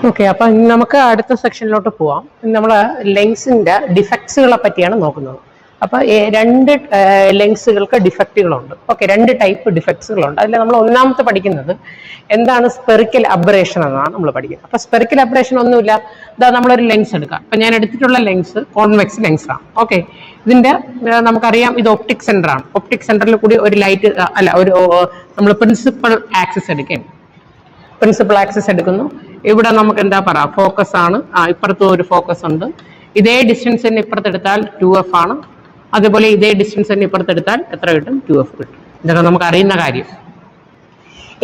Okay, അപ്പൊ നമുക്ക് അടുത്ത സെക്ഷനിലോട്ട് പോവാം. നമ്മൾ ലെൻസിന്റെ ഡിഫക്ട്സുകളെ പറ്റിയാണ് നോക്കുന്നത്. അപ്പൊ രണ്ട് ലെൻസുകൾക്ക് ഡിഫക്റ്റുകളുണ്ട്. ഓക്കെ, രണ്ട് ടൈപ്പ് ഡിഫക്ട്സുകളുണ്ട്. അതിൽ നമ്മൾ ഒന്നാമത്തെ പഠിക്കുന്നത് എന്താണ് സ്പെറിക്കൽ അബ്രേഷൻ എന്നാണ് നമ്മൾ പഠിക്കുന്നത്. അപ്പൊ സ്പെറിക്കൽ അബ്രേഷൻ ഒന്നുമില്ല, ഇതാ നമ്മളൊരു ലെൻസ് എടുക്കാം. അപ്പൊ ഞാൻ എടുത്തിട്ടുള്ള ലെൻസ് കോൺവെക്സ് ലെൻസ് ആണ്. ഓക്കെ, ഇതിന്റെ നമുക്കറിയാം ഇത് ഒപ്റ്റിക് സെന്റർ ആണ്. ഒപ്റ്റിക് സെന്ററിൽ കൂടി ഒരു ലൈറ്റ് അല്ല ഒരു നമ്മൾ പ്രിൻസിപ്പൽ ആക്സിസ് എടുക്കുകയാണ്. പ്രിൻസിപ്പൽ ആക്സിസ് എടുക്കുന്നു. ഇവിടെ നമുക്ക് എന്താ പറയാ, ഫോക്കസ് ആണ്. ഇപ്പുറത്തും ഒരു ഫോക്കസ് ഉണ്ട്. ഇതേ ഡിസ്റ്റൻസ് തന്നെ ഇപ്പുറത്തെടുത്താൽ 2f ആണ്. അതുപോലെ ഇതേ ഡിസ്റ്റൻസ് തന്നെ ഇപ്പുറത്തെടുത്താൽ എത്ര കിട്ടും? 2f കിട്ടും. ഇതൊക്കെ നമുക്ക് അറിയുന്ന കാര്യം.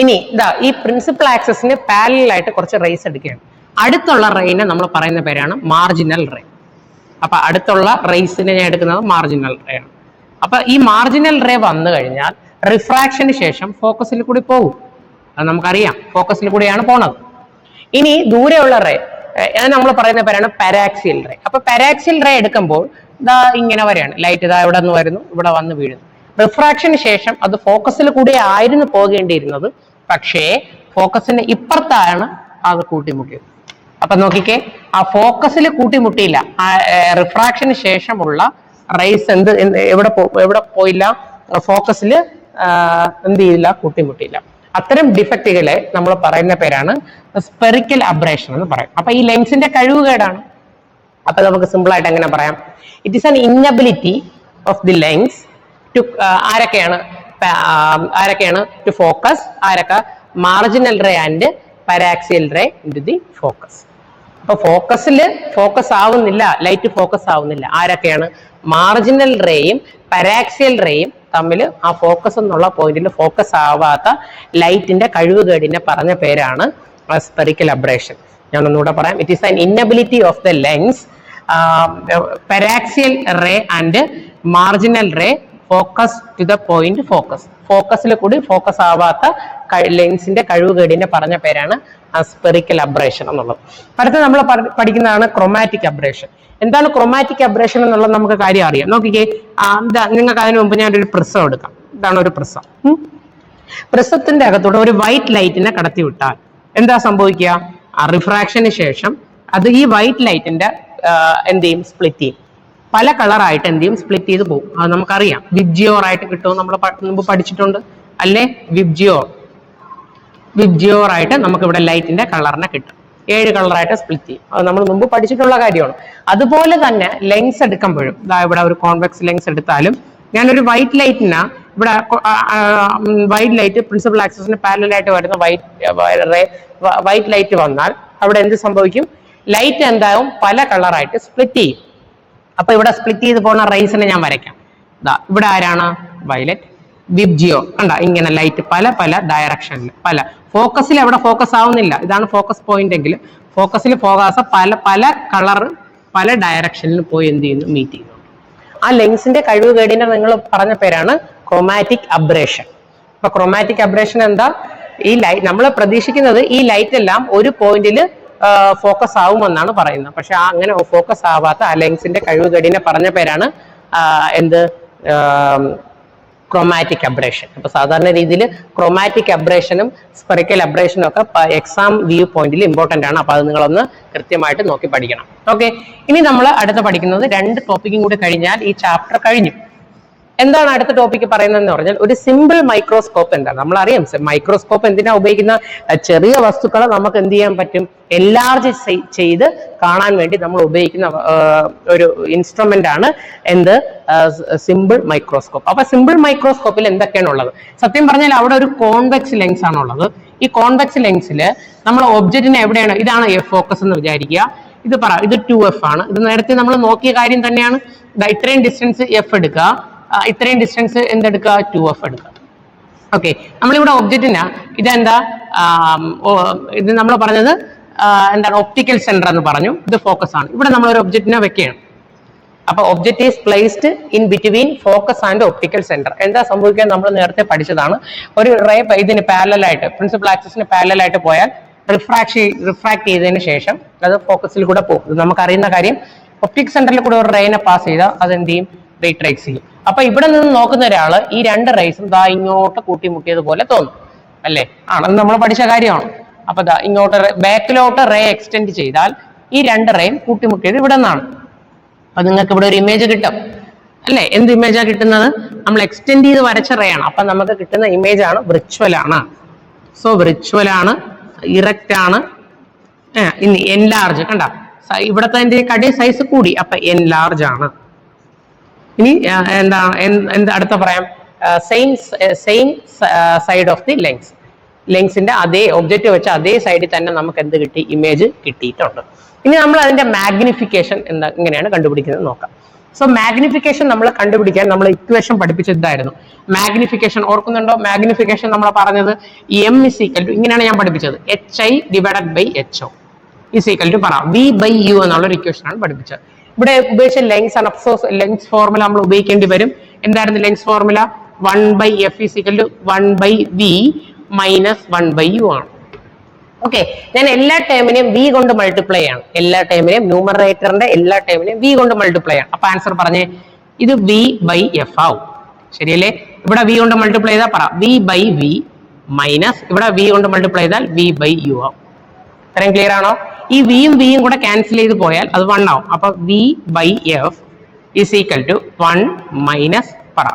ഇനി ഇതാ ഈ പ്രിൻസിപ്പൽ ആക്സിസിന് പാരലലായിട്ട് കുറച്ച് റേസ് എടുക്കുകയാണ്. അടുത്തുള്ള റേനെ നമ്മൾ പറയുന്ന പേരാണ് മാർജിനൽ റേ. അപ്പൊ അടുത്തുള്ള റേസിനെ ഞാൻ എടുക്കുന്നത് മാർജിനൽ റേ ആണ്. അപ്പൊ ഈ മാർജിനൽ റേ വന്നു കഴിഞ്ഞാൽ റിഫ്രാക്ഷന് ശേഷം ഫോക്കസിൽ കൂടി പോകും. അത് നമുക്കറിയാം, ഫോക്കസിൽ കൂടിയാണ് പോണത്. ഇനി ദൂരെയുള്ള റേ നമ്മൾ പറയുന്ന പേരാണ് പാരാക്സിയൽ റേ. അപ്പൊ പാരാക്സിയൽ റേ എടുക്കുമ്പോൾ ഇതാ ഇങ്ങനെ വരെയാണ് ലൈറ്റ്, ഇതാ ഇവിടെ നിന്ന് വരുന്നു, ഇവിടെ വന്ന് വീഴുന്നു. റിഫ്രാക്ഷന് ശേഷം അത് ഫോക്കസിൽ കൂടി ആയിരുന്നു പോകേണ്ടിയിരുന്നത്, പക്ഷേ ഫോക്കസിന് ഇപ്പുറത്താണ് അത് കൂട്ടിമുട്ടിയത്. അപ്പൊ നോക്കിക്കേ, ആ ഫോക്കസിൽ കൂട്ടിമുട്ടിയില്ല. ആ റിഫ്രാക്ഷന് ശേഷമുള്ള റേസ് എവിടെ പോയില്ല, ഫോക്കസിൽ എന്ത് ചെയ്യില്ല, കൂട്ടിമുട്ടിയില്ല. അത്തരം ഡിഫക്റ്റുകളെ നമ്മൾ പറയുന്ന പേരാണ് സ്പെറിക്കൽ അബ്രേഷൻ എന്ന് പറയും. അപ്പൊ ഈ ലെൻസിന്റെ കഴിവുകേടാണ്. അപ്പൊ നമുക്ക് സിമ്പിൾ ആയിട്ട് എങ്ങനെ പറയാം, it is an inability of the lens to ആരൊക്കെയാണ് ടു ഫോക്കസ്, ആരൊക്കെ marginal ray and paraxial ray into the focus. അപ്പൊ ഫോക്കസ് ആവുന്നില്ല, ലൈറ്റ് ഫോക്കസ് ആവുന്നില്ല. ആരൊക്കെയാണ്? മാർജിനൽ റേയും പാരാക്സിയൽ റേയും തമ്മിൽ ആ ഫോക്കസ് എന്നുള്ള പോയിന്റിൽ ഫോക്കസ് ആവാത്ത ലൈറ്റിന്റെ കഴിവുകേടിനെ പറഞ്ഞ പേരാണ് സ്പെറിക്കൽ അബ്രേഷൻ. ഞാൻ ഒന്നുകൂടെ പറയാം, it is an inability of the lens paraxial ray and marginal ray focus to the point focus. ഫോക്കസിൽ കൂടി ഫോക്കസ് ആവാത്ത ലെൻസിന്റെ കഴിവുകേടിനെ പറഞ്ഞ പേരാണ് സ്പെറിക്കൽ അബ്രേഷൻ എന്നുള്ളത്. അടുത്ത നമ്മൾ പഠിക്കുന്നതാണ് ക്രോമാറ്റിക് അബ്രേഷൻ. എന്താണ് ക്രോമാറ്റിക് അബ്രേഷൻ എന്നുള്ളത് നമുക്ക് കാര്യം അറിയാം. നോക്കിക്കേ, നിങ്ങൾക്ക് അതിനു മുമ്പ് ഞാനൊരു പ്രിസം എടുക്കാം. ഇതാണ് ഒരു പ്രിസം. പ്രിസത്തിന്റെ അകത്തൂടെ ഒരു വൈറ്റ് ലൈറ്റിനെ കടത്തി വിട്ടാൽ എന്താ സംഭവിക്കുക? റിഫ്രാക്ഷന് ശേഷം അത് ഈ വൈറ്റ് ലൈറ്റിന്റെ എന്ത് ചെയ്യും? സ്പ്ലിറ്റ് ചെയ്യും. പല കളറായിട്ട് എന്ത് ചെയ്യും? സ്പ്ലിറ്റ് ചെയ്ത് പോകും. അത് നമുക്കറിയാം. വിബ്ജിയോർ ആയിട്ട് കിട്ടും, നമ്മൾ മുമ്പ് പഠിച്ചിട്ടുണ്ട് അല്ലേ? വിബ്ജിയോർ ആയിട്ട് നമുക്ക് ഇവിടെ ലൈറ്റിന്റെ കളറിനെ കിട്ടും. 7 കളറായിട്ട് സ്പ്ലിറ്റ് ചെയ്യും. അത് നമ്മൾ മുമ്പ് പഠിച്ചിട്ടുള്ള കാര്യമാണ്. അതുപോലെ തന്നെ ലെൻസ് എടുക്കുമ്പോഴും, ഇവിടെ ഒരു കോൺവെക്സ് ലെൻസ് എടുത്താലും ഞാനൊരു വൈറ്റ് ലൈറ്റിന് ഇവിടെ വൈറ്റ് ലൈറ്റ് പ്രിൻസിപ്പൽ ആക്സിസിന് പാരലലായിട്ട് വരുന്ന വൈറ്റ് ലൈറ്റ് വന്നാൽ അവിടെ എന്ത് സംഭവിക്കും? ലൈറ്റ് എന്താവും? പല കളറായിട്ട് സ്പ്ലിറ്റ് ചെയ്യും. അപ്പൊ ഇവിടെ സ്പ്ലിറ്റ് ചെയ്ത് പോകുന്ന റേസിനെ ഞാൻ വരയ്ക്കാം. ഇവിടെ ആരാണ്? വയലറ്റ്, വിബ്ജിയോ. കണ്ട, ഇങ്ങനെ ലൈറ്റ് പല ഡയറക്ഷനിൽ ഫോക്കസിൽ എവിടെ ഫോക്കസ് ആവുന്നില്ല. ഇതാണ് ഫോക്കസ് പോയിന്റ് എങ്കിൽ ഫോക്കസിൽ ഫോക്കസ് പല കളർ പല ഡയറക്ഷനിൽ പോയി എന്ത് ചെയ്യുന്നു? മീറ്റ് ചെയ്യുന്നു. ആ ലെൻസിന്റെ കഴിവുകേടിനെ നിങ്ങൾ പറഞ്ഞ പേരാണ് ക്രോമാറ്റിക് അബ്രേഷൻ. അപ്പൊ ക്രോമാറ്റിക് അബ്രേഷൻ എന്താ? ഈ ലൈറ്റ് നമ്മൾ പ്രതീക്ഷിക്കുന്നത് ഈ ലൈറ്റ് എല്ലാം ഒരു പോയിന്റിൽ ഫോക്കസ് ആവുമെന്നാണ് പറയുന്നത്. പക്ഷെ അങ്ങനെ ഫോക്കസ് ആവാത്ത ആ ലെൻസിന്റെ കഴിവുകേടിനെ പറഞ്ഞ പേരാണ് എന്ത്? Chromatic abrasion. അപ്പൊ സാധാരണ രീതിയിൽ ക്രോമാറ്റിക് അബ്രേഷനും സ്പെറിക്കൽ അബ്രേഷനും ഒക്കെ എക്സാം വ്യൂ പോയിന്റിൽ ഇമ്പോർട്ടന്റ് ആണ്. അപ്പൊ അത് നിങ്ങളൊന്ന് കൃത്യമായിട്ട് നോക്കി പഠിക്കണം. ഓക്കെ, ഇനി നമ്മൾ അടുത്ത പഠിക്കുന്നത് 2 ടോപ്പിക്കും കൂടി കഴിഞ്ഞാൽ ഈ ചാപ്റ്റർ കഴിഞ്ഞു. എന്താണ് അടുത്ത ടോപ്പിക്ക് പറയുന്നതെന്ന് പറഞ്ഞാൽ ഒരു സിമ്പിൾ മൈക്രോസ്കോപ്പ്. എന്താണ്? നമ്മളറിയാം മൈക്രോസ്കോപ്പ് എന്തിനാ ഉപയോഗിക്കുന്ന? ചെറിയ വസ്തുക്കളെ നമുക്ക് എന്ത് ചെയ്യാൻ പറ്റും? എൻലാർജ് ചെയ്ത് കാണാൻ വേണ്ടി നമ്മൾ ഉപയോഗിക്കുന്ന ഒരു ഇൻസ്ട്രുമെന്റ് ആണ് എന്ത്? Simple microscope. അപ്പൊ സിമ്പിൾ മൈക്രോസ്കോപ്പിൽ എന്തൊക്കെയാണ് ഉള്ളത്? സത്യം പറഞ്ഞാൽ അവിടെ ഒരു കോൺവെക്സ് ലെൻസ് ആണുള്ളത്. ഈ കോൺവെക്സ് ലെൻസിൽ നമ്മൾ ഒബ്ജക്റ്റിനെ എവിടെയാണ്? ഇതാണ് എഫ് ഫോക്കസ് എന്ന് വിചാരിക്കുക. ഇത് 2f ആണ്. ഇത് നേരത്തെ നമ്മൾ നോക്കിയ കാര്യം തന്നെയാണ്. ഇത്രയും ഡിസ്റ്റൻസ് എഫ് എടുക്കുക, ഇത്രയും ഡിസ്റ്റൻസ് എന്തെടുക്കുക? 2f എടുക്കുക. ഓക്കെ, നമ്മളിവിടെ ഒബ്ജക്റ്റിന് ഇതെന്താ? ഇത് നമ്മൾ പറഞ്ഞത് എന്താണ്? ഒപ്റ്റിക്കൽ സെന്റർ എന്ന് പറഞ്ഞു. ഇത് ഫോക്കസ് ആണ്. ഇവിടെ നമ്മൾ ഒരു ഒബ്ജക്റ്റിനെ വെക്കുകയാണ്. അപ്പൊ object is placed in between focus and optical centre. എന്താ സംഭവിക്കുക? നമ്മൾ നേരത്തെ പഠിച്ചതാണ്. ഒരു റേ ഇതിന് പാരലലായിട്ട് പ്രിൻസിപ്പൽ ആക്സിസിന് പാരലലായിട്ട് പോയാൽ റിഫ്രാക്ട് ചെയ്തതിന് ശേഷം അത് ഫോക്കസിൽ കൂടെ പോകും. ഇത് നമുക്കറിയുന്ന കാര്യം. ഒപ്റ്റിക് സെന്ററിൽ കൂടെ ഒരു റേനെ പാസ് ചെയ്താൽ അത് എന്ത് ചെയ്യും? റീട്രേസ് ചെയ്യും. അപ്പൊ ഇവിടെ നിന്ന് നോക്കുന്ന ഒരാള് ഈ 2 റേസും ഇങ്ങോട്ട് കൂട്ടിമുട്ടിയതുപോലെ തോന്നും അല്ലേ? ആണെന്ന് നമ്മൾ പഠിച്ച കാര്യമാണ്. അപ്പൊ ഇങ്ങോട്ട് ബാക്കിലോട്ട് റേ എക്സ്റ്റെൻഡ് ചെയ്താൽ ഈ രണ്ട് റേയും കൂട്ടിമുട്ടിയത് ഇവിടെ നിന്നാണ്. അപ്പൊ നിങ്ങൾക്ക് ഇവിടെ ഒരു ഇമേജ് കിട്ടും അല്ലെ? എന്ത് ഇമേജാണ് കിട്ടുന്നത്? നമ്മൾ എക്സ്റ്റെൻഡ് ചെയ്ത് വരച്ച റേ ആണ്. അപ്പൊ നമുക്ക് കിട്ടുന്ന ഇമേജ് ആണ് വിർച്വൽ ആണ്. സോ വിർച്വൽ ആണ്, ഇറക്റ്റ് ആണ്, ഇനി എൻലാർജ്. കണ്ട ഇവിടത്തെ കടി സൈസ് കൂടി, അപ്പൊ എൻലാർജ് ആണ്. ഇനി എന്താ അടുത്ത പറയാം? സെയിം സൈഡ് ഓഫ് ദി ലെങ്സിന്റെ അതേ ഒബ്ജക്റ്റ് വെച്ച അതേ സൈഡിൽ തന്നെ നമുക്ക് എന്ത് കിട്ടി? ഇമേജ് കിട്ടിയിട്ടുണ്ട്. ഇനി നമ്മൾ അതിന്റെ മാഗ്നിഫിക്കേഷൻ എങ്ങനെയാണ് കണ്ടുപിടിക്കുന്നത് നോക്കാം. സോ മാഗ്നിഫിക്കേഷൻ നമ്മൾ കണ്ടുപിടിക്കാൻ നമ്മൾ ഇക്വേഷൻ പഠിപ്പിച്ചത് ഇതായിരുന്നു. മാഗ്നിഫിക്കേഷൻ ഓർക്കുന്നുണ്ടോ? മാഗ്നിഫിക്കേഷൻ നമ്മൾ പറഞ്ഞത് എം ഇസ് ഈക്വൽ ടു, ഇങ്ങനെയാണ് ഞാൻ പഠിപ്പിച്ചത്, HI divided by HO is equal to പറ V ബൈ U എന്നുള്ളൊരു ഇക്വേഷൻ ആണ് പഠിപ്പിച്ചത്. ഇവിടെ ഉപയോഗിച്ച ലെങ്സ് ആണ്. അഫ്സോസ് ലെങ്സ് ഫോർമുല നമ്മൾ ഉപയോഗിക്കേണ്ടി വരും. എന്തായിരുന്നു lens formula? 1/F is equal to 1/V minus 1/U ആണ്. ഓക്കെ, ഞാൻ എല്ലാ ടേമിനെയും V കൊണ്ട് മൾട്ടിപ്ലൈ ആണ്. എല്ലാ ടേമിനെയും ന്യൂമറേറ്ററിന്റെ എല്ലാ ടേമിനെയും V കൊണ്ട് മൾട്ടിപ്ലൈ ആണ്. അപ്പൊ ആൻസർ പറഞ്ഞേ, ഇത് V/F ആവും. ശരിയല്ലേ? ഇവിടെ V കൊണ്ട് മൾട്ടിപ്ലൈ ചെയ്താൽ പറ V/V മൈനസ് ഇവിടെ V കൊണ്ട് മൾട്ടിപ്ലൈ ചെയ്താൽ V/U ആവും. ഇത്രയും ക്ലിയർ ആണോ? ഈ വിയും വിയും കൂടെ ക്യാൻസൽ ചെയ്ത് പോയാൽ അത് 1 ആവും. അപ്പൊ V/F is equal to 1 minus പറ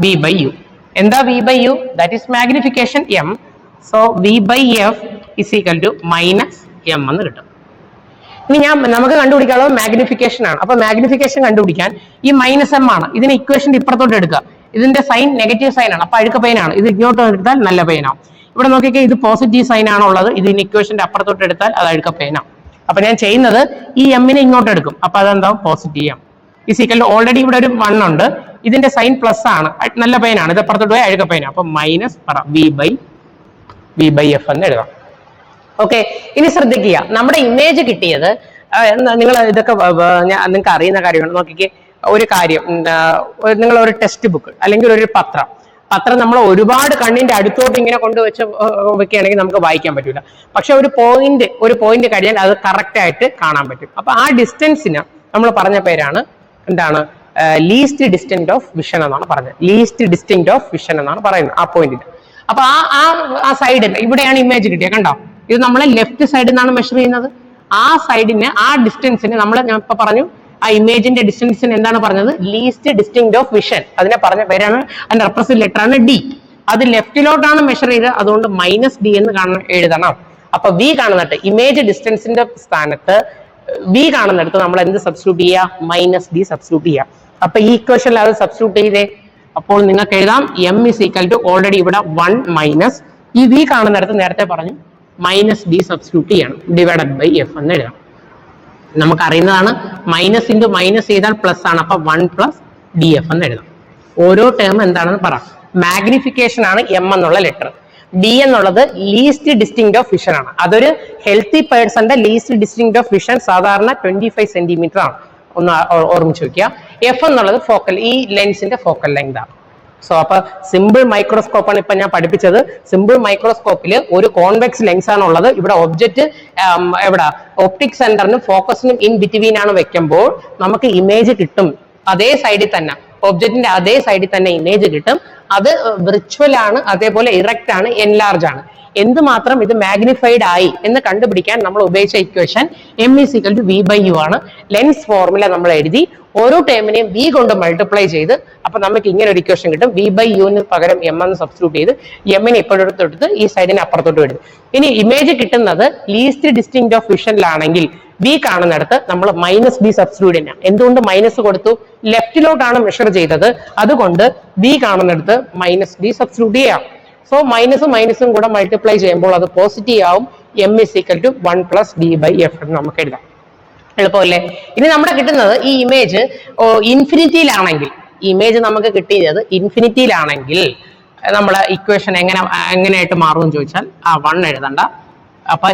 V/U. എന്താ V/U? That is magnification M. So V/F is equal to minus M എന്ന് കിട്ടും. ഇനി നമുക്ക് കണ്ടുപിടിക്കാനുള്ളത് മാഗ്നിഫിക്കേഷൻ ആണ്. അപ്പൊ മാഗ്നിഫിക്കേഷൻ കണ്ടുപിടിക്കാൻ ഈ -M ആണ്. ഇതിനെ ഇക്വേഷന്റെ ഇപ്പുറത്തോട്ട് എടുക്കുക. ഇതിന്റെ സൈൻ നെഗറ്റീവ് സൈൻ ആണ്. അപ്പൊ അഴുക്ക പെയിൻ ആണ്. ഇത് ഇങ്ങോട്ട് എടുത്താൽ നല്ല പെയിൻ ആവും. ഇവിടെ നോക്കിക്കേ, ഇത് പോസിറ്റീവ് സൈൻ ആണുള്ളത്. ഇതിന് ഇക്വേഷന്റെ അപ്പുറത്തോട്ട് എടുത്താൽ അത് അഴുക്ക പെയിൻ ആവും. അപ്പൊ ഞാൻ ചെയ്യുന്നത് ഈ എമ്മിനെ ഇങ്ങോട്ട് എടുക്കും. അപ്പൊ അതെന്താവും? Positive M is equal to, already ഇവിടെ ഒരു 1 ഉണ്ട്, ഇതിന്റെ സൈൻ പ്ലസ് ആണ്, നല്ല പെയിൻ ആണ്, ഇത് അപ്പുറത്തോട്ട് പോയി അഴുക്ക പെയിൻ. അപ്പൊ മൈനസ് പറ V/F എന്ന് എഴുതാം. ഓക്കെ, ഇനി ശ്രദ്ധിക്കുക, നമ്മുടെ ഇമേജ് കിട്ടിയത് നിങ്ങൾ ഇതൊക്കെ നിങ്ങൾക്ക് അറിയുന്ന കാര്യമാണ്. നോക്കിക്കേ, ഒരു കാര്യം, നിങ്ങൾ ഒരു ടെക്സ്റ്റ് ബുക്ക് അല്ലെങ്കിൽ ഒരു പത്രം നമ്മൾ ഒരുപാട് കണ്ണിന്റെ അടുത്തോട്ട് ഇങ്ങനെ കൊണ്ടുവച്ച് വെക്കുകയാണെങ്കിൽ നമുക്ക് വായിക്കാൻ പറ്റില്ല. പക്ഷെ ഒരു പോയിന്റ് കഴിഞ്ഞാൽ അത് കറക്റ്റ് ആയിട്ട് കാണാൻ പറ്റും. അപ്പൊ ആ ഡിസ്റ്റൻസിന് നമ്മൾ പറഞ്ഞ പേരാണ് എന്താണ്? ലീസ്റ്റ് ഡിസ്റ്റൻസ് ഓഫ് വിഷൻ എന്നാണ് പറഞ്ഞത്. ലീസ്റ്റ് ഡിസ്റ്റൻസ് ഓഫ് വിഷൻ എന്നാണ് പറയുന്നത് ആ പോയിന്റിന്. അപ്പൊ ആ സൈഡിൽ ഇവിടെയാണ് ഇമേജ് കിട്ടിയത്. കണ്ടോ, ഇത് നമ്മൾ ലെഫ്റ്റ് സൈഡിൽ നിന്നാണ് മെഷർ ചെയ്യുന്നത്. ആ സൈഡിന് ആ ഡിസ്റ്റൻസിന് ഞാൻ ഇപ്പൊ പറഞ്ഞു, ആ ഇമേജിന്റെ ഡിസ്റ്റൻസിന് എന്താണ് പറഞ്ഞത്? Least distinct of vision. അതിനെ പറഞ്ഞ പേരാണ്, അതിന്റെ റെപ്രസെന്റ് ലെറ്റർ ആണ് D. അത് ലെഫ്റ്റിലോട്ടാണ് മെഷർ ചെയ്ത്, അതുകൊണ്ട് -D എന്ന് എഴുതണം. അപ്പൊ V കാണുന്നിട്ട് ഇമേജ് ഡിസ്റ്റൻസിന്റെ സ്ഥാനത്ത് V കാണുന്നിടത്ത് നമ്മൾ എന്ത് സബ്സ്റ്റിറ്റ്യൂട്ട് ചെയ്യുക? -D സബ്സ്റ്റിറ്റ്യൂട്ട് ചെയ്യുക. അപ്പൊ ഈ ഇക്വേഷനിൽ അത് സബ്സ്റ്റിറ്റ്യൂട്ട് ചെയ്തേ. അപ്പോൾ നിങ്ങൾക്ക് എഴുതാം M is equal to, already ഇവിടെ 1 മൈനസ് ഈ V കാണുന്നിടത്ത് നേരത്തെ പറഞ്ഞു -D സബ്സ്റ്റിറ്റ്യൂട്ട് ചെയ്യണം, ഡിവൈഡഡ് ബൈ F എന്ന് എഴുതാം. നമുക്ക് അറിയുന്നതാണ്, മൈനസ് ഇൻറ്റു മൈനസ് ചെയ്താൽ പ്ലസ് ആണ്. അപ്പൊ 1 + DF എന്ന് എഴുതാം. ഓരോ ടേം എന്താണെന്ന് പറ. മാഗ്നിഫിക്കേഷൻ ആണ് M എന്നുള്ള ലെറ്റർ. D എന്നുള്ളത് ലീസ്റ്റ് ഡിസ്റ്റിങ്ക്റ്റ് ഓഫ് വിഷൻ ആണ്. അതൊരു ഹെൽത്തി പേഴ്സന്റെ ലീസ്റ്റ് ഡിസ്റ്റിങ്ക്റ്റ് ഓഫ് വിഷൻ സാധാരണ 25 സെന്റിമീറ്റർ ആണ്. ഒന്ന് ഓർമ്മിച്ച് വെക്കുക. F എന്നുള്ളത് ഫോക്കൽ, ഈ ലെൻസിന്റെ ഫോക്കൽ ലെങ്ത് ആണ്. സോ അപ്പൊ സിമ്പിൾ മൈക്രോസ്കോപ്പ് ആണ് ഇപ്പൊ ഞാൻ പഠിപ്പിച്ചത്. സിമ്പിൾ മൈക്രോസ്കോപ്പിൽ ഒരു കോൺവെക്സ് ലെൻസ് ആണ് ഉള്ളത്. ഇവിടെ ഒബ്ജക്റ്റ് എവിടെ? ഒപ്റ്റിക് സെന്ററിനും ഫോക്കസിനും ഇൻ ബിറ്റ്വീൻ ആണ് വെക്കുമ്പോൾ നമുക്ക് ഇമേജ് കിട്ടും. അതേ സൈഡിൽ തന്നെ, ഒബ്ജക്റ്റിന്റെ അതേ സൈഡിൽ തന്നെ ഇമേജ് കിട്ടും. അത് വിർച്വൽ ആണ്, അതേപോലെ ഇറക്റ്റ് ആണ്, എൻലാർജ് ആണ്. എന്തുമാത്രം ഇത് മാഗ്നിഫൈഡ് ആയി എന്ന് കണ്ടുപിടിക്കാൻ നമ്മൾ ഉപയോഗിച്ച equation M is equal to V/U ആണ്. ലെൻസ് ഫോർമുല നമ്മൾ എഴുതി, ഓരോ ടേമിനെയും V കൊണ്ട് മൾട്ടിപ്ലൈ ചെയ്ത്, അപ്പൊ നമുക്ക് ഇങ്ങനെ ഒരു ഇക്വേഷൻ കിട്ടും. V/U പകരം M എന്ന് സബ്സ്റ്റിറ്റ്യൂട്ട് ചെയ്ത് എമ്മിനെ ഇപ്പോഴെടുത്തെടുത്ത് ഈ സൈഡിന് അപ്പുറത്തോട്ട് എടുത്ത്, ഇനി ഇമേജ് കിട്ടുന്നത് ലീസ്റ്റ് ഡിസ്റ്റിങ്ക്റ്റ് ഓഫ് വിഷനിലാണെങ്കിൽ V കാണുന്നിടത്ത് നമ്മൾ -D സബ്സ്റ്റിറ്റ്യൂട്ട് ചെയ്യാം. എന്തുകൊണ്ട് മൈനസ് കൊടുത്തു? ലെഫ്റ്റിലോട്ടാണ് മെഷർ ചെയ്തത്, അതുകൊണ്ട് V കാണുന്നിടത്ത് -D സബ്സ്റ്റിറ്റ്യൂട്ട് ചെയ്യാം. സോ മൈനസും കൂടെ മൾട്ടിപ്ലൈ ചെയ്യുമ്പോൾ അത് പോസിറ്റീവ് ആവും. M is equal to 1 + D/F എന്ന് നമുക്ക് എഴുതാം. എളുപ്പമല്ലേ? ഇനി നമ്മുടെ കിട്ടുന്നത് ഈ ഇമേജ് ഇൻഫിനിറ്റിയിലാണെങ്കിൽ, ഇമേജ് നമുക്ക് കിട്ടിയത് ഇൻഫിനിറ്റിയിലാണെങ്കിൽ നമ്മളെ ഇക്വേഷൻ എങ്ങനെയായിട്ട് മാറുമെന്ന് ചോദിച്ചാൽ ആ 1 എഴുതണ്ട, അപ്പൊ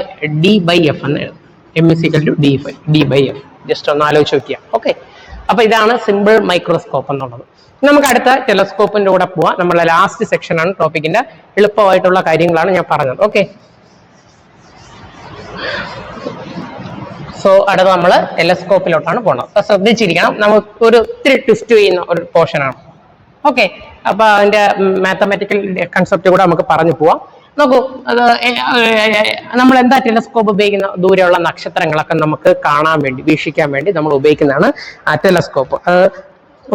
D/F എന്ന് എഴുതും. M is equal to D/F. Just ഒന്ന് ആലോചിച്ച് നോക്കിയാൽ. ഓക്കെ, അപ്പൊ ഇതാണ് സിമ്പിൾ മൈക്രോസ്കോപ്പ് എന്നുള്ളത്. നമുക്ക് അടുത്ത ടെലസ്കോപ്പിന്റെ കൂടെ പോവാം. നമ്മളെ ലാസ്റ്റ് സെക്ഷൻ ആണ് ടോപ്പിക്കിന്റെ. എളുപ്പമായിട്ടുള്ള കാര്യങ്ങളാണ് ഞാൻ പറഞ്ഞത്. ഓക്കെ, സോ അടുത്ത നമ്മൾ ടെലസ്കോപ്പിലോട്ടാണ് പോകുന്നത്. അപ്പൊ ശ്രദ്ധിച്ചിരിക്കണം, നമുക്ക് ഒത്തിരി ട്വിസ്റ്റ് ചെയ്യുന്ന ഒരു പോർഷൻ ആണ്. ഓക്കെ, അപ്പൊ അതിന്റെ മാത്തമാറ്റിക്കൽ കൺസെപ്റ്റ് കൂടെ നമുക്ക് പറഞ്ഞു പോവാം. നോക്കൂ, അത് നമ്മൾ എന്താ ടെലസ്കോപ്പ് ഉപയോഗിക്കുന്ന ദൂരെയുള്ള നക്ഷത്രങ്ങളൊക്കെ നമുക്ക് കാണാൻ വേണ്ടി, വീക്ഷിക്കാൻ വേണ്ടി നമ്മൾ ഉപയോഗിക്കുന്നതാണ് ടെലസ്കോപ്പ്. അത്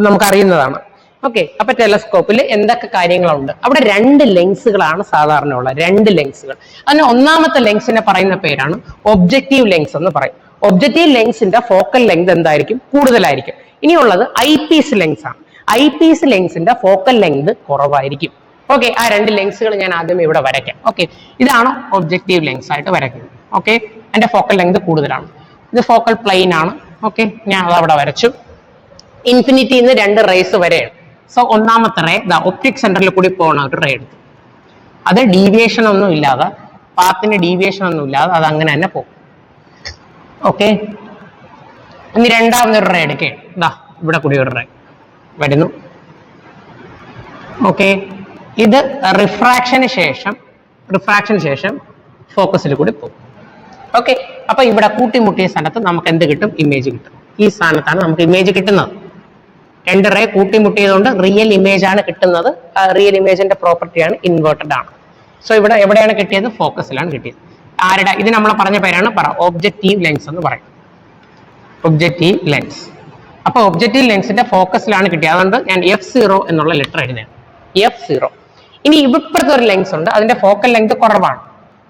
നമുക്കറിയുന്നതാണ്. ഓക്കെ, അപ്പൊ ടെലസ്കോപ്പിൽ എന്തൊക്കെ കാര്യങ്ങളുണ്ട്? അവിടെ 2 ലെൻസുകളാണ് സാധാരണ ഉള്ളത്, 2 ലെൻസുകൾ. അതിന് ഒന്നാമത്തെ ലെൻസിനെ പറയുന്ന പേരാണ് ഒബ്ജക്റ്റീവ് ലെൻസ് എന്ന് പറയും. ഒബ്ജക്റ്റീവ് ലെൻസിന്റെ ഫോക്കൽ ലെങ്ത് എന്തായിരിക്കും? കൂടുതലായിരിക്കും. ഇനിയുള്ളത് ഐ പീസ് ലെൻസ് ആണ്. ഐ പീസ് ലെൻസിന്റെ ഫോക്കൽ ലെങ്ത് കുറവായിരിക്കും. ഓക്കെ, ആ 2 ലെൻസുകൾ ഞാൻ ആദ്യം ഇവിടെ വരയ്ക്കാം. ഓക്കെ, ഇതാണ് ഒബ്ജക്റ്റീവ് ലെൻസ് ആയിട്ട് വരയ്ക്കുന്നത്. ഓക്കെ, അതിന്റെ ഫോക്കൽ ലെങ്ത് കൂടുതലാണ്. ഇത് ഫോക്കൽ പ്ലെയിൻ ആണ്. ഓക്കെ, ഞാൻ അത് അവിടെ വരച്ചു. ഇൻഫിനിറ്റിയിൽ നിന്ന് 2 റേസ് വരെയാണ്. സോ ഒന്നാമത്തെ റേ ഒപ്റ്റിക് സെന്ററിൽ കൂടി പോകുന്ന ഒരു റേ എടുത്തു. അത് ഡീവിയേഷൻ ഒന്നും ഇല്ലാതെ, പാത്തിന് ഡീവിയേഷൻ ഒന്നും ഇല്ലാതെ അത് അങ്ങനെ തന്നെ പോകും. ഓക്കെ, ഇനി രണ്ടാമതൊരു റേ എടുക്കേ. ഇവിടെ കൂടി ഒരു റേ വരുന്നു. ഓക്കെ, ഇത് റിഫ്രാക്ഷന് ശേഷം ഫോക്കസിൽ കൂടി പോകും. ഓക്കെ, അപ്പൊ ഇവിടെ കൂട്ടിമുട്ടിയ സ്ഥലത്ത് നമുക്ക് എന്ത് കിട്ടും? ഇമേജ് കിട്ടും. ഈ സ്ഥാനത്താണ് നമുക്ക് ഇമേജ് കിട്ടുന്നത്. 2 റേ കൂട്ടിമുട്ടിയതുകൊണ്ട് റിയൽ ഇമേജ് ആണ് കിട്ടുന്നത്. റിയൽ ഇമേജിന്റെ പ്രോപ്പർട്ടിയാണ് ഇൻവേർട്ടഡ് ആണ്. സോ ഇവിടെ എവിടെയാണ് കിട്ടിയത്? ഫോക്കസിലാണ് കിട്ടിയത്. ആരുടെ? ഇത് നമ്മൾ പറഞ്ഞ പേരാണ് ഒബ്ജക്റ്റീവ് ലെൻസ് എന്ന് പറയും. Objective lens. അപ്പൊ ഒബ്ജക്റ്റീവ് ലെൻസിന്റെ ഫോക്കസിലാണ് കിട്ടിയത്. അതുകൊണ്ട് ഞാൻ F0 എന്നുള്ള ലെറ്റർ എഴുതുകയാണ്. F0. ഇനി ഇവിടുത്തെ ഒരു ലെൻസ് ഉണ്ട്, അതിന്റെ ഫോക്കൽ ലെങ്ത് കുറവാണ്.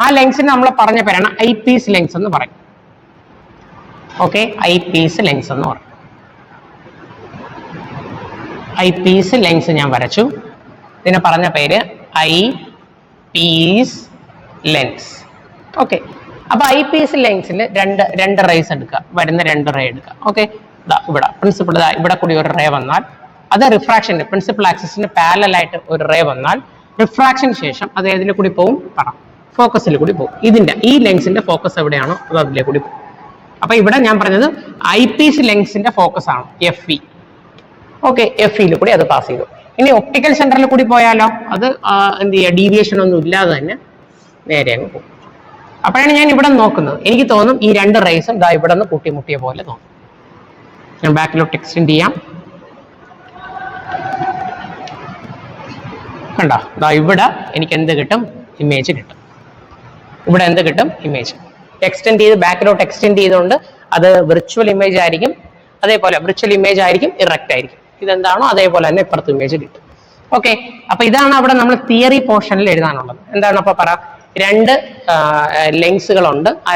ആ ലെൻസിന് നമ്മൾ പറഞ്ഞ പേരാണ് ഐ പീസ് ലെൻസ് എന്ന് പറയും. ഓക്കെ, ഐ പീസ് ലെൻസ് എന്ന് പറയും. ഐ പീസ് ലെൻസ് ഞാൻ വരച്ചു. ഇതിനെ പറഞ്ഞ പേര് ഐ പീസ് ലെൻസ്. ഓക്കെ, അപ്പൊ ഐ പീസ് ലെൻസിൽ രണ്ട് റേസ് എടുക്കുക, വരുന്ന 2 റേ എടുക്കുക. ഓക്കെ, ഇവിടെ പ്രിൻസിപ്പിൾ ഇവിടെ കൂടി ഒരു റേ വന്നാൽ അത് റിഫ്രാക്ഷന്റെ പ്രിൻസിപ്പൽ ആക്സിസിന് പാരലൽ ആയിട്ട് ഒരു റേ വന്നാൽ റിഫ്രാക്ഷൻ ശേഷം അത് ഏതിൽ കൂടി പോകും? ഫോക്കസിൽ കൂടി പോകും. ഈ ലെൻസിന്റെ ഫോക്കസ് എവിടെയാണോ അത് അതിലെ കൂടി പോകും. അപ്പൊ ഇവിടെ ഞാൻ പറഞ്ഞത് ഐ പീസ് ലെൻസിന്റെ ഫോക്കസ് ആണ് FE. ഓക്കെ, FEയിൽ കൂടി അത് പാസ് ചെയ്തു. ഇനി ഒപ്റ്റിക്കൽ സെന്ററിൽ കൂടി പോയാലോ അത് എന്ത് ചെയ്യുക? ഡീവിയേഷൻ ഒന്നും ഇല്ലാതെ തന്നെ നേരെ അങ്ങ് പോകും. അപ്പോഴാണ് ഞാൻ ഇവിടെ നോക്കുന്നത്. എനിക്ക് തോന്നും ഈ 2 റേസും ഇവിടെ നിന്ന് കൂട്ടിമുട്ടിയ പോലെ തോന്നും. ഞാൻ ബാക്കിലോട്ട് എക്സ്റ്റെൻഡ് ചെയ്യാം. കണ്ടോ? ഇവിടെ എനിക്ക് എന്ത് കിട്ടും? ഇമേജ് കിട്ടും. ഇവിടെ എന്ത് കിട്ടും? ഇമേജ്. എക്സ്റ്റെൻഡ് ചെയ്ത് ബാക്കിലോട്ട് എക്സ്റ്റെൻഡ് ചെയ്തുകൊണ്ട് അത് വിർച്വൽ ഇമേജ് ആയിരിക്കും. അതേപോലെ വിർച്വൽ ഇമേജ് ആയിരിക്കും, ഇറക്റ്റ് ആയിരിക്കും. ഇതെന്താണോ അതേപോലെ തന്നെ ഇപ്പുറത്ത് ഇമേജ് കിട്ടും. ഓക്കെ, അപ്പൊ ഇതാണ് അവിടെ നമ്മൾ തിയറി പോർഷനിൽ എഴുതാനുള്ളത്. എന്താണ് അപ്പൊ 2 ലെൻസുകളുണ്ട്. ആ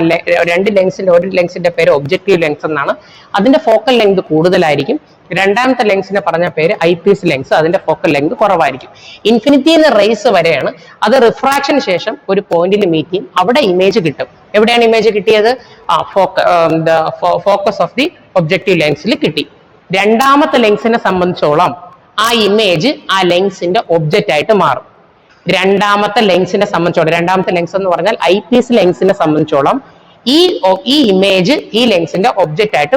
2 ലെൻസിന്റെ ഒരു ലെൻസിന്റെ പേര് ഒബ്ജക്റ്റീവ് ലെൻസ് എന്നാണ്. അതിന്റെ ഫോക്കൽ ലെങ്ത് കൂടുതലായിരിക്കും. രണ്ടാമത്തെ ലെൻസിനെ പറഞ്ഞ പേര് ഐ പീസ് ലെൻസ്. അതിന്റെ ഫോക്കൽ ലെങ്ത് കുറവായിരിക്കും. ഇൻഫിനിറ്റിന്ന് റേസ് വരെയാണ്. അത് റിഫ്രാക്ഷന് ശേഷം ഒരു പോയിന്റിൽ മീറ്റ് ചെയ്യും. അവിടെ ഇമേജ് കിട്ടും. എവിടെയാണ് ഇമേജ് കിട്ടിയത്? ഫോക്കസ് ഓഫ് ദി ഒബ്ജക്റ്റീവ് ലെൻസിൽ കിട്ടി. രണ്ടാമത്തെ ലെൻസിനെ സംബന്ധിച്ചോളം ആ ഇമേജ് ആ ലെൻസിന്റെ ഒബ്ജക്റ്റ് ആയിട്ട് മാറും. രണ്ടാമത്തെ ലെൻസിനെ സംബന്ധിച്ചോളം, രണ്ടാമത്തെ ലെൻസ് എന്ന് പറഞ്ഞാൽ ഐ പീസ് ലെൻസിനെ സംബന്ധിച്ചോളം ഈ ഇമേജ് ഈ ലെൻസിന്റെ ഒബ്ജക്റ്റ് ആയിട്ട്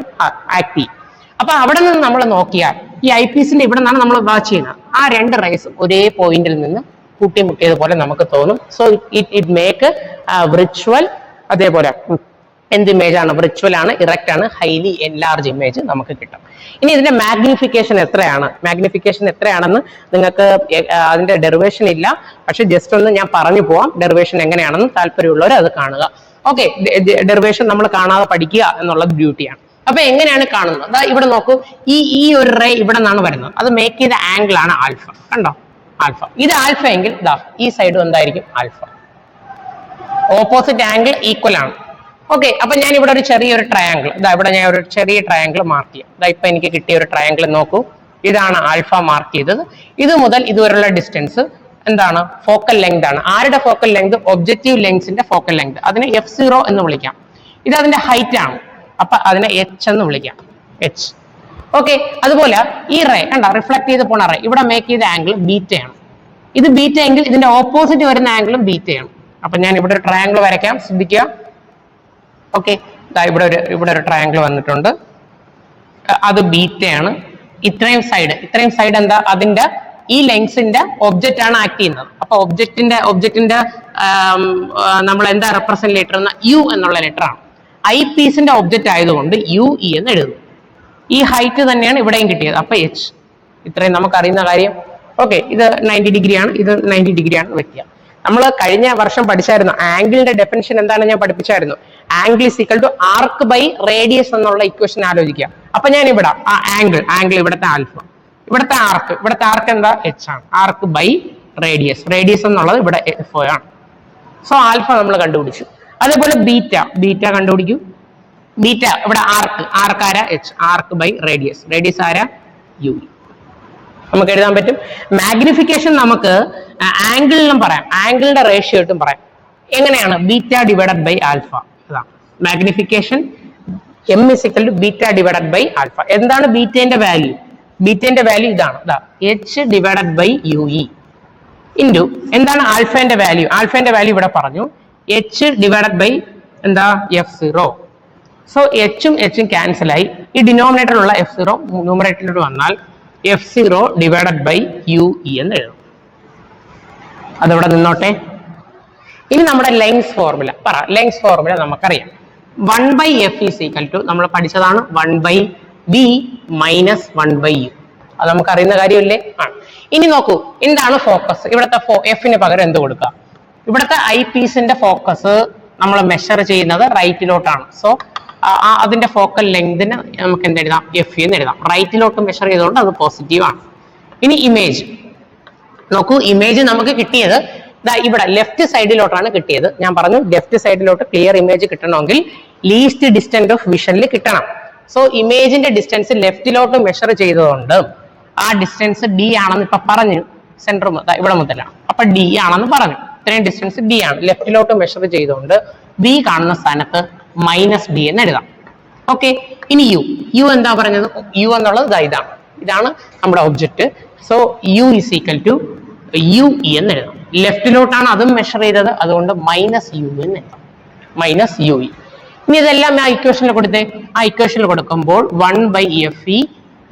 ആക്ട് ചെയ്യും. അപ്പൊ അവിടെ നിന്ന് നമ്മൾ നോക്കിയാൽ ഈ ഐ പീസിന്റെ ഇവിടെ നിന്നാണ് നമ്മൾ വാച്ച് ചെയ്യുന്നത്. ആ 2 റേസും ഒരേ പോയിന്റിൽ നിന്ന് കൂട്ടിമുട്ടിയതുപോലെ നമുക്ക് തോന്നും. സോ ഇറ്റ് മേക്ക് വിർച്വൽ, അതേപോലെ എന്ത് ഇമേജ് ആണ്? വിർച്വൽ ആണ്, ഇറക്റ്റ് ആണ്, ഹൈലി എൻലാർജ് ഇമേജ് നമുക്ക് കിട്ടും. ഇനി ഇതിന്റെ മാഗ്നിഫിക്കേഷൻ എത്രയാണെന്ന് നിങ്ങൾക്ക് അതിന്റെ ഡെറിവേഷൻ ഇല്ല, പക്ഷെ ജസ്റ്റ് ഒന്ന് ഞാൻ പറഞ്ഞു പോവാം. ഡെറിവേഷൻ എങ്ങനെയാണെന്ന് താല്പര്യമുള്ളവർ അത് കാണുക. ഓക്കെ, ഡെറിവേഷൻ നമ്മൾ കാണാതെ പഠിക്കുക എന്നുള്ളത് ഡ്യൂട്ടിയാണ്. അപ്പൊ എങ്ങനെയാണ് കാണുന്നത്? ഇവിടെ നോക്കൂ, ഈ ഒരു റേ ഇവിടെ നിന്നാണ് വരുന്നത്. അത് മേക്ക് ചെയ്ത ആംഗിൾ ആണ് ആൽഫ. കണ്ടോ? ആൽഫ. ഇത് ആൽഫ എങ്കിൽ ഈ സൈഡും എന്തായിരിക്കും? ആൽഫ. ഓപ്പോസിറ്റ് ആംഗിൾ ഈക്വൽ ആണ്. ഓക്കെ, അപ്പൊ ഞാൻ ഇവിടെ ഒരു ചെറിയൊരു ട്രയാംഗിൾ, ഇവിടെ ഞാൻ ഒരു ചെറിയ ട്രയാംഗിൾ മാർക്ക് ചെയ്യാം. ഇപ്പൊ എനിക്ക് കിട്ടിയ ഒരു ട്രയാംഗിൾ നോക്കൂ. ഇതാണ് ആൽഫ മാർക്ക് ചെയ്തത്. ഇത് മുതൽ ഇതുവരെയുള്ള ഡിസ്റ്റൻസ് എന്താണ്? ഫോക്കൽ ലെങ്ത് ആണ്. ആരുടെ ഫോക്കൽ ലെങ്ത്? ഒബ്ജക്റ്റീവ് ലെൻസിന്റെ ഫോക്കൽ ലെങ്ത്. അതിനെ F0 എന്ന് വിളിക്കാം. ഇത് അതിന്റെ ഹൈറ്റ് ആണ്. അപ്പൊ അതിനെ H എന്ന് വിളിക്കാം. H. ഓക്കെ, അതുപോലെ ഈ റേ കണ്ട റിഫ്ലക്ട് ചെയ്ത് പോണ റേ ഇവിടെ മേക്ക് ചെയ്ത ആംഗിൾ ബീറ്റയാണ്. ഇത് ബീറ്റ എങ്കിൽ ഇതിന്റെ ഓപ്പോസിറ്റ് വരുന്ന ആംഗിളും ബീറ്റയാണ്. അപ്പൊ ഞാൻ ഇവിടെ ഒരു ട്രയാംഗിൾ വരയ്ക്കാം, ശ്രദ്ധിക്കുക. ഓക്കെ, ഇവിടെ ഒരു ട്രയാംഗിൾ വന്നിട്ടുണ്ട്. അത് ബീറ്റയാണ്. ഇത്രയും സൈഡ് എന്താ? അതിന്റെ ഈ ലെൻസിന്റെ ഒബ്ജക്റ്റ് ആണ് ആക്ട് ചെയ്യുന്നത്. അപ്പൊ ഒബ്ജക്റ്റിന്റെ നമ്മൾ എന്താ റെപ്രസെന്റ് ലെറ്റർ? U എന്നുള്ള ലെറ്റർ ആണ്. ഐ പീസിന്റെ ഒബ്ജക്റ്റ് ആയതുകൊണ്ട് UE എന്ന് എഴുതുന്നു. ഈ ഹൈറ്റ് തന്നെയാണ് ഇവിടെയും കിട്ടിയത്. അപ്പൊ H. ഇത്രയും നമുക്ക് അറിയുന്ന കാര്യം. ഓക്കെ, ഇത് 90 ഡിഗ്രി ആണ്, ഇത് 90 ഡിഗ്രി ആണ് വെക്കുക. നമ്മൾ കഴിഞ്ഞ വർഷം പഠിച്ചായിരുന്നു ആംഗിളിന്റെ ഡെഫിനിഷൻ എന്താണ് ഞാൻ പഠിപ്പിച്ചായിരുന്നു. Angle is equal to arc by radius എന്നുള്ള ഇക്വേഷൻ ആലോചിക്കുക. അപ്പൊ ഞാൻ ഇവിടെ ആ ആംഗിൾ ഇവിടുത്തെ ആൽഫ, ഇവിടുത്തെ ആർക്ക് എന്താ എച്ച് ആണ്. ആർക്ക് ബൈ റേഡിയസ് എന്നുള്ളത് ഇവിടെ എഫ് ആണ്. സോ ആൽഫ നമ്മൾ കണ്ടുപിടിച്ചു. അതേപോലെ ബീറ്റ കണ്ടുപിടിക്കും. ബീറ്റ ഇവിടെ ആർക്ക് ആരാ എച്ച്, ആർക്ക് ബൈ റേഡിയസ് ആരാ യു. നമുക്ക് എഴുതാൻ പറ്റും. മാഗ്നിഫിക്കേഷൻ നമുക്ക് ആംഗിളിലും പറയാം, ആംഗിളിന്റെ റേഷ്യോ ആയിട്ടും പറയാം. എങ്ങനെയാണ്? Beta divided by alpha. Magnification M is equal to beta divided by alpha. എന്താണ് ബീറ്റേന്റെ വാല്യൂ? ബീറ്റേന്റെ വാല്യൂ ഇതാണ്, H divided by U E into എന്താണ് ആൽഫേന്റെ വാല്യൂ? ആൽഫേന്റെ വാല്യൂ ഇവിടെ പറഞ്ഞു, എച്ച് ഡിവൈഡഡ് ബൈ എന്താ F0. സോ എച്ചും ക്യാൻസൽ ആയി. ഈ ഡിനോമിനേറ്ററിലുള്ള F0 ന്യൂമറേറ്ററിലോട്ട് വന്നാൽ F0 divided by U E എന്ന് എഴുതും. അതവിടെ നിന്നോട്ടെ. ഇനി നമ്മുടെ ലെങ്സ് ഫോർമുല പറ. ലെങ്സ് ഫോർമുല നമുക്കറിയാം, 1/f ഈസ് ഈക്വൽ ടു നമ്മൾ പഠിച്ചതാണ് 1/b മൈനസ് 1/u. അത് നമുക്ക് അറിയുന്ന കാര്യമല്ലേ? ആണ്. ഇനി നോക്കൂ, എന്താണ് ഫോക്കസ്? ഇവിടുത്തെ എഫിന് പകരം എന്ത് കൊടുക്കുക? ഇവിടുത്തെ ഐ പീസിന്റെ ഫോക്കസ് നമ്മൾ മെഷർ ചെയ്യുന്നത് റൈറ്റിലോട്ടാണ്. സോ അതിന്റെ ഫോക്കൽ ലെങ്തിന് നമുക്ക് എന്തെഴുതാം? എഫ് എന്ന് എഴുതാം. റൈറ്റിലോട്ട് മെഷർ ചെയ്തുകൊണ്ട് അത് പോസിറ്റീവ് ആണ്. ഇനി ഇമേജ് നോക്കൂ. ഇമേജ് നമുക്ക് കിട്ടിയത് ഇവിടെ ലെഫ്റ്റ് സൈഡിലോട്ടാണ് കിട്ടിയത്. ഞാൻ പറഞ്ഞു ലെഫ്റ്റ് സൈഡിലോട്ട് ക്ലിയർ ഇമേജ് കിട്ടണമെങ്കിൽ ലീസ്റ്റ് ഡിസ്റ്റൻസ് ഓഫ് വിഷനിൽ കിട്ടണം. സോ ഇമേജിന്റെ ഡിസ്റ്റൻസ് ലെഫ്റ്റിലോട്ട് മെഷർ ചെയ്തതുകൊണ്ട് ആ ഡിസ്റ്റൻസ് ഡി ആണെന്ന് ഇപ്പൊ പറഞ്ഞു. സെന്റർ ഇവിടെ മുതലാണ്, അപ്പൊ ഡി ആണെന്ന് പറഞ്ഞു. ഇത്രയും ഡിസ്റ്റൻസ് ഡി ആണ്. ലെഫ്റ്റിലോട്ട് മെഷർ ചെയ്തുകൊണ്ട് ബി കാണുന്ന സ്ഥാനത്ത് മൈനസ് ഡി എന്ന് എഴുതാം. ഓക്കെ. ഇനി യു എന്താ പറഞ്ഞത്? യു എന്നുള്ളത് ഇതാണ് നമ്മുടെ object. So U is equal to U E എന്ന് എഴുതാം. ലെഫ്റ്റിലോട്ടാണ് അതും മെഷർ ചെയ്തത്, അതുകൊണ്ട് മൈനസ് യു എന്ന് എഴുതാം. Minus u e. ഇനി ഇതെല്ലാം ആ ഇക്വേഷനിൽ കൊടുത്തേ. ആ ഇക്വേഷനിൽ കൊടുക്കുമ്പോൾ 1/fe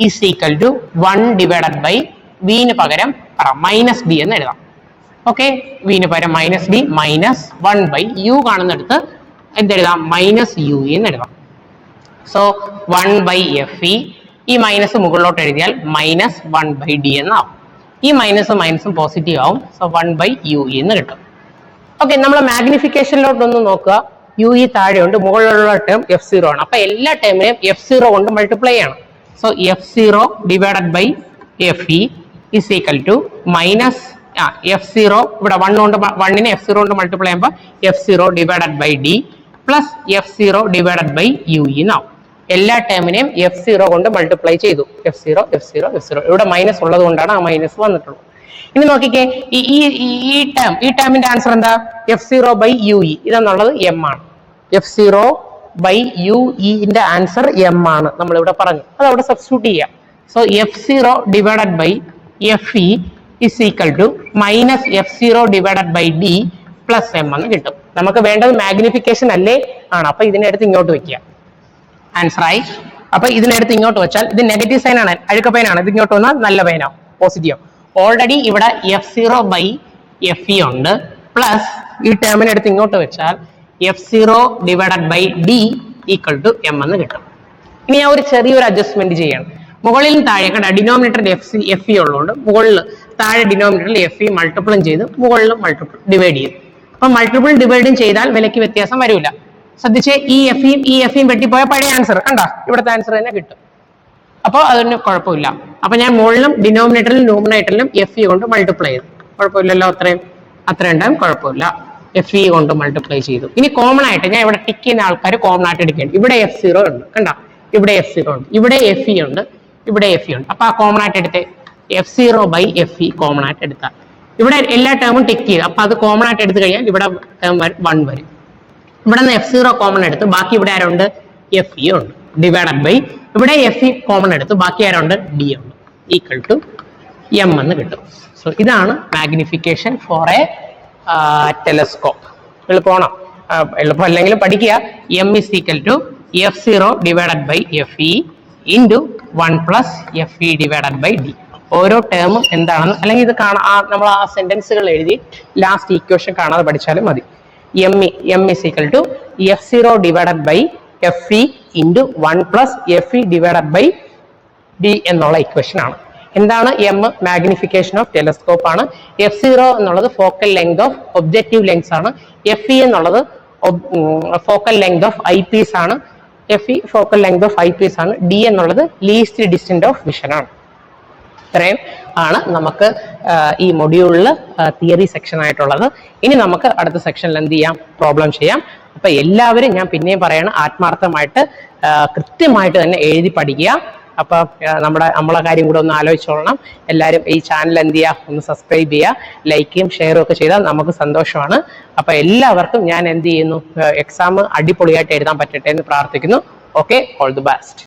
is equal to 1 divided by വിന് പകരം മൈനസ് ബി എന്ന് എഴുതാം. ഓക്കെ. വിന് പകരം മൈനസ് ബി മൈനസ് 1/u കാണുന്നിടത്ത് എന്തെഴുതാം? മൈനസ് യു എന്ന് എഴുതാം. സോ 1/fe, ഈ മൈനസ് മുകളിലോട്ട് എഴുതിയാൽ മൈനസ് 1/d എന്നാവും. ഈ മൈനസും പോസിറ്റീവ് ആവും. സോ 1/u എന്ന് കിട്ടും. ഓക്കെ. നമ്മൾ മാഗ്നിഫിക്കേഷനിലോട്ടൊന്ന് നോക്കുക. യു ഇ താഴെയുണ്ട്, മുകളിലുള്ള ടേം F0 ആണ്. അപ്പൊ എല്ലാ ടേമിനെയും F0 കൊണ്ട് മൾട്ടിപ്ലൈ ചെയ്യണം. So F0 divided by fe is equal to minus F0 ഇവിടെ 1നെ F0 കൊണ്ട് മൾട്ടിപ്ലൈ ചെയ്യുമ്പോൾ F0 divided by d plus F0 divided by U എന്നാവും. എല്ലാ ടേമിനെയും F0 കൊണ്ട് മൾട്ടിപ്ലൈ ചെയ്തു. F0 ഇവിടെ മൈനസ് ഉള്ളത് കൊണ്ടാണ് ആ മൈനസ് വന്നിട്ടുള്ളത്. ഇനി നോക്കിക്കേ, ഈ ടേമിന്റെ ആൻസർ എന്താ? F0/UE. ഇതെന്നുള്ളത് m ആണ്. F0/UE ആൻസർ m ആണ്. നമ്മൾ ഇവിടെ പറഞ്ഞു, അത് അവിടെ സബ്സ്റ്റിറ്റ്യൂട്ട് ചെയ്യാം. So F0 divided by fe is equal to minus F0 divided by d plus m എന്ന് കിട്ടും. നമുക്ക് വേണ്ടത് മാഗ്നിഫിക്കേഷൻ അല്ലേ? ആണ്. അപ്പൊ ഇതിനെടുത്ത് ഇങ്ങോട്ട് വെക്കുക. ആൻസർ ആയി. അപ്പൊ ഇതിനെടുത്ത് ഇങ്ങോട്ട് വെച്ചാൽ ഇത് നെഗറ്റീവ് സൈൻ ആണ്, അഴുക്ക പെയിനാണ്. ഇത് ഇങ്ങോട്ട് വന്നാൽ നല്ല പെയിനാവും, പോസിറ്റീവ്. ഓൾറെഡി ഇവിടെ F0/fe ഉണ്ട്, പ്ലസ് ഈ ടേമിനെ എടുത്ത് ഇങ്ങോട്ട് വെച്ചാൽ F0 divided by d equal to m എന്ന് കിട്ടും. ഇനി ഞാൻ ഒരു ചെറിയൊരു അഡ്ജസ്റ്റ്മെന്റ് ചെയ്യണം. മുകളിലും താഴെ ഡിനോമിനേറ്ററിൽ fe ഉള്ളതുകൊണ്ട് മുകളിൽ താഴെ ഡിനോമിനേറ്ററിൽ fe മൾട്ടിപ്പിളും ചെയ്ത് മുകളിലും ഡിവൈഡ് ചെയ്തു. അപ്പൊ മൾട്ടിപ്പിളും ഡിവൈഡും ചെയ്താൽ വിലയ്ക്ക് വ്യത്യാസം വരില്ല. ശ്രദ്ധിച്ച്, ഈ എഫിയും വെട്ടിപ്പോയ പഴയ ആൻസർ കണ്ടാ, ഇവിടുത്തെ ആൻസർ തന്നെ കിട്ടും. അപ്പോൾ അതിന് കുഴപ്പമില്ല. അപ്പൊ ഞാൻ മുകളിലും ഡിനോമിനേറ്ററിലും ന്യൂമറേറ്ററിലും fe കൊണ്ട് മൾട്ടിപ്ലൈ ചെയ്തു. കുഴപ്പമില്ലല്ലോ, അത്രയും ഉണ്ടാകും, കുഴപ്പമില്ല. fe കൊണ്ട് മൾട്ടിപ്ലൈ ചെയ്തു. ഇനി കോമൺ ആയിട്ട് ഞാൻ ഇവിടെ ടിക്ക് ചെയ്യുന്ന ആൾക്കാർ കോമൺ ആയിട്ട് എടുക്കേണ്ടി. ഇവിടെ F0 ഉണ്ട്, കണ്ടാ, ഇവിടെ F0 ഉണ്ട്, ഇവിടെ fe ഉണ്ട്, ഇവിടെ fe ഉണ്ട്. അപ്പൊ ആ കോമൺ ആയിട്ട് എടുത്തേ. F0/fe കോമൺ ആയിട്ട് എടുത്താൽ ഇവിടെ എല്ലാ ടേമും ടിക്ക് ചെയ്തു. അപ്പൊ അത് കോമൺ ആയിട്ട് എടുത്തു കഴിഞ്ഞാൽ ഇവിടെ ടേം 1 വരും. ഇവിടെ നിന്ന് F0 കോമൺ എടുത്ത് ബാക്കി ഇവിടെ ആരുണ്ട്? fe ഉണ്ട്, ഡിവൈഡഡ് ബൈ ഇവിടെ fe കോമൺ എടുത്ത് ബാക്കി ആരുണ്ട്? d ഉണ്ട്, ഈക്വൽ ടു m എന്ന് കിട്ടും. സോ ഇതാണ് മാഗ്നിഫിക്കേഷൻ ഫോർ എ ടെലസ്കോപ്പ്. എളുപ്പമാണോ? എളുപ്പം അല്ലെങ്കിലും പഠിക്കുക. m is equal to F0 divided by fe into 1 plus fe divided by d. ഓരോ ടേമും എന്താണെന്ന് അല്ലെങ്കിൽ ഇത് നമ്മൾ ആ സെന്റൻസുകൾ എഴുതി ലാസ്റ്റ് ഈക്വേഷൻ കാണാതെ പഠിച്ചാലും മതി. m is equal to F0 divided by fe into 1 plus fe divided by d എന്നുള്ള ഇക്വേഷൻ ആണ്. എന്താണ് എം? മാഗ്നിഫിക്കേഷൻ ഓഫ് ടെലസ്കോപ്പ് ആണ്. F0 എന്നുള്ളത് focal length of objective lens ആണ്. FE എന്നുള്ളത് focal length of eyepiece ആണ്. FE focal length of eyepiece ആണ്. D എന്നുള്ളത് ലീസ്റ്റ് ഡിസ്റ്റന്റ് ഓഫ് വിഷൻ ആണ്. ഇത്രയും ആണ് നമുക്ക് ഈ മൊഡ്യൂളിൽ തിയറി സെക്ഷൻ ആയിട്ടുള്ളത്. ഇനി നമുക്ക് അടുത്ത സെക്ഷനിൽ എന്ത് ചെയ്യാം? പ്രോബ്ലം ചെയ്യാം. അപ്പൊ എല്ലാവരും ഞാൻ പിന്നെയും പറയണം, ആത്മാർത്ഥമായിട്ട് കൃത്യമായിട്ട് തന്നെ എഴുതി പഠിക്കുക. അപ്പൊ നമ്മളെ കാര്യം കൂടെ ഒന്ന് ആലോചിച്ചോളണം. എല്ലാവരും ഈ ചാനൽ എന്ത് ചെയ്യുക? ഒന്ന് സബ്സ്ക്രൈബ് ചെയ്യുക, ലൈക്കും ഷെയറും ഒക്കെ ചെയ്താൽ നമുക്ക് സന്തോഷമാണ്. അപ്പൊ എല്ലാവർക്കും ഞാൻ എന്ത് ചെയ്യുന്നു? എക്സാം അടിപൊളിയായിട്ട് എഴുതാൻ പറ്റട്ടെ എന്ന് പ്രാർത്ഥിക്കുന്നു. Okay, all the best.